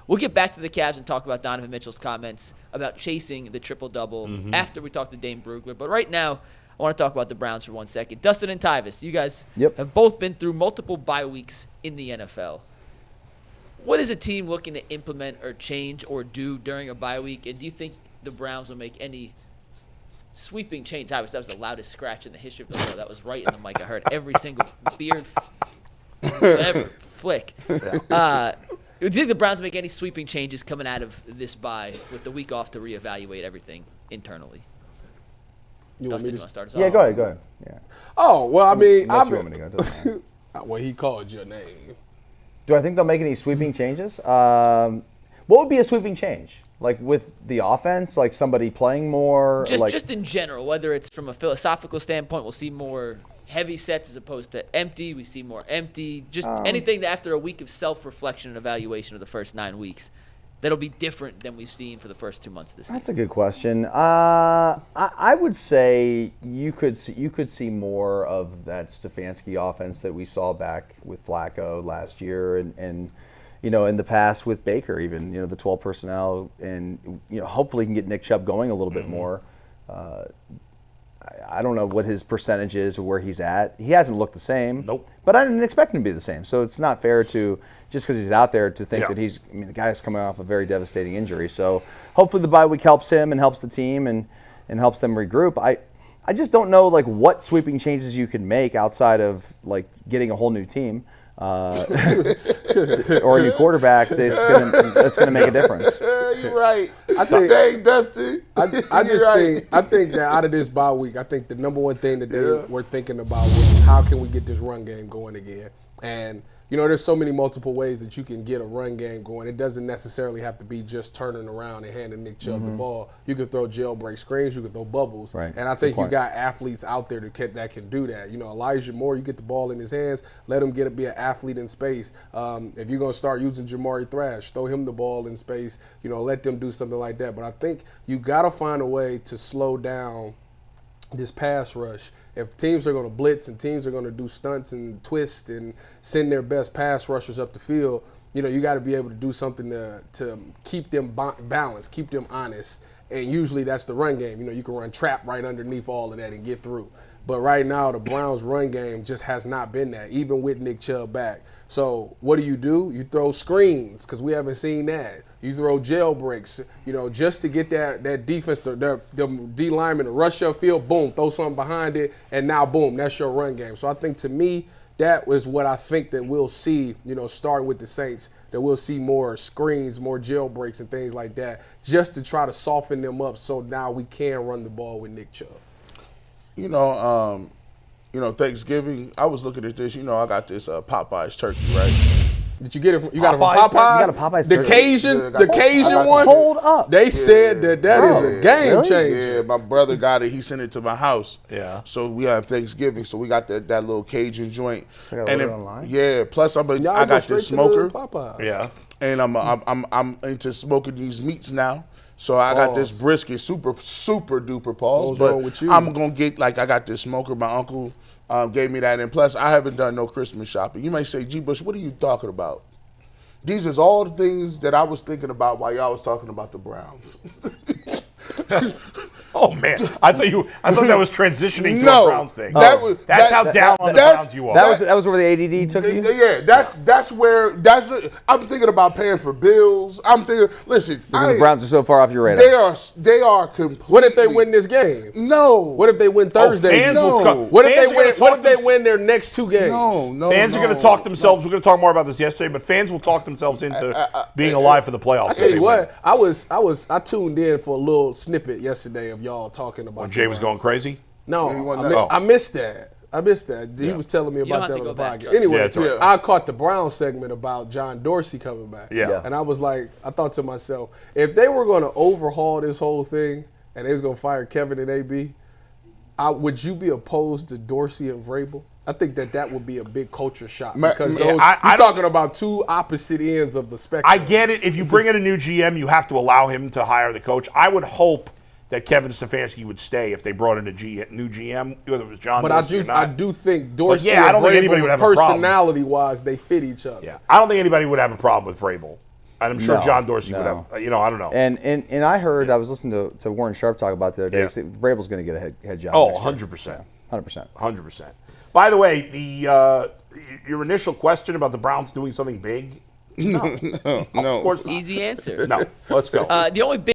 We'll get back to the Cavs and talk about Donovan Mitchell's comments about chasing the triple-double after we talk to Dane Brugler. But right now, I want to talk about the Browns for 1 second. Dustin and Tyvis, you guys have both been through multiple bye weeks in the NFL. What is a team looking to implement or change or do during a bye week? And do you think the Browns will make any sweeping change? Tyvis, that was the loudest scratch in the history of the world. That was right in the mic. I heard every single beard, whatever, flick. Do you think the Browns make any sweeping changes coming out of this bye with the week off to reevaluate everything internally? Dustin, you want to start us off? Yeah, go ahead. Yeah. Oh, well, I mean, unless you want me to go. well, he called your name. Do I think they'll make any sweeping changes? What would be a sweeping change? Like with the offense, like somebody playing more? Just in general, whether it's from a philosophical standpoint, we'll see more heavy sets as opposed to empty. We see more empty. Just anything that after a week of self-reflection and evaluation of the first 9 weeks, that'll be different than we've seen for the first 2 months of this season. That's a good question. I would say you could see more of that Stefanski offense that we saw back with Flacco last year, and in the past with Baker, even the 12 personnel, and hopefully can get Nick Chubb going a little bit more. I don't know what his percentage is or where he's at. He hasn't looked the same. Nope. But I didn't expect him to be the same. So it's not fair to, just because he's out there, to think that the guy's coming off a very devastating injury. So hopefully the bye week helps him and helps the team and helps them regroup. I just don't know what sweeping changes you can make outside of getting a whole new team. Or a new quarterback that's gonna make a difference. You're right. Dang, Dusty. I think that out of this bye week, I think the number one thing that they were thinking about was how can we get this run game going again. And there's so many multiple ways that you can get a run game going. It doesn't necessarily have to be just turning around and handing Nick Chubb the ball. You can throw jailbreak screens. You can throw bubbles. Right. And I think you got athletes out there that can do that. Elijah Moore, you get the ball in his hands, let him be an athlete in space. If you're going to start using Jamari Thrash, throw him the ball in space. Let them do something like that. But I think you got to find a way to slow down this pass rush. If teams are going to blitz and teams are going to do stunts and twists and send their best pass rushers up the field, you got to be able to do something to keep them balanced, keep them honest. And usually that's the run game. You can run trap right underneath all of that and get through. But right now the Browns' run game just has not been that, even with Nick Chubb back. So what do? You throw screens because we haven't seen that. You throw jailbreaks, just to get that defense, the D lineman to rush your field, boom, throw something behind it, and now, boom, that's your run game. So I think, to me, that was what I think that we'll see, starting with the Saints, that we'll see more screens, more jailbreaks and things like that, just to try to soften them up so now we can run the ball with Nick Chubb. Thanksgiving, I was looking at this. I got this Popeyes turkey, right? Did you get it? You got it from Popeyes? You got a Popeyes turkey? The Cajun one? Hold up. They said that is a game changer. Yeah, my brother got it. He sent it to my house. Yeah. So we have Thanksgiving. So we got that little Cajun joint. I gotta order it online? Yeah. Plus, I got this smoker. Yeah. And I'm into smoking these meats now. So I got this brisket, super duper pause. But I'm gonna get I got this smoker. My uncle gave me that, and plus I haven't done no Christmas shopping. You may say, G. Bush, what are you talking about? These is all the things that I was thinking about while y'all was talking about the Browns. Oh man, I thought that was transitioning to a Browns thing. That's how down on the Browns you are. That was where the ADD took you? Yeah, that's where I'm thinking about paying for bills. I'm thinking, listen, because the Browns are so far off your radar. They are completely. What if they win this game? No. What if they win Thursday? What if they win their next two games? No. Fans are going to talk themselves. We're going to talk more about this yesterday, but fans will talk themselves into being alive for the playoffs. I tell you what, I tuned in for a little snippet yesterday of y'all talking about when Jay was going crazy? No, I missed that. He was telling me about that on the podcast. Anyway, I caught the Brown segment about John Dorsey coming back. Yeah. And I was like, I thought to myself, if they were going to overhaul this whole thing and they was going to fire Kevin and AB, would you be opposed to Dorsey and Vrabel? I think that would be a big culture shock because you're talking about two opposite ends of the spectrum. I get it. If you bring in a new GM, you have to allow him to hire the coach. I would hope that Kevin Stefanski would stay if they brought in a new GM, whether it was John Dorsey or not. I do think Dorsey I don't think anybody would have a problem. Personality-wise, they fit each other. Yeah, I don't think anybody would have a problem with Vrabel. And I'm sure John Dorsey would have. I don't know. And I heard, I was listening to Warren Sharp talk about the other day. Yeah. Vrabel's going to get a head job. Oh, next year. 100%. 100%. 100%. By the way, your initial question about the Browns doing something big? No. No. Of course not. Easy answer. No. Let's go. The only big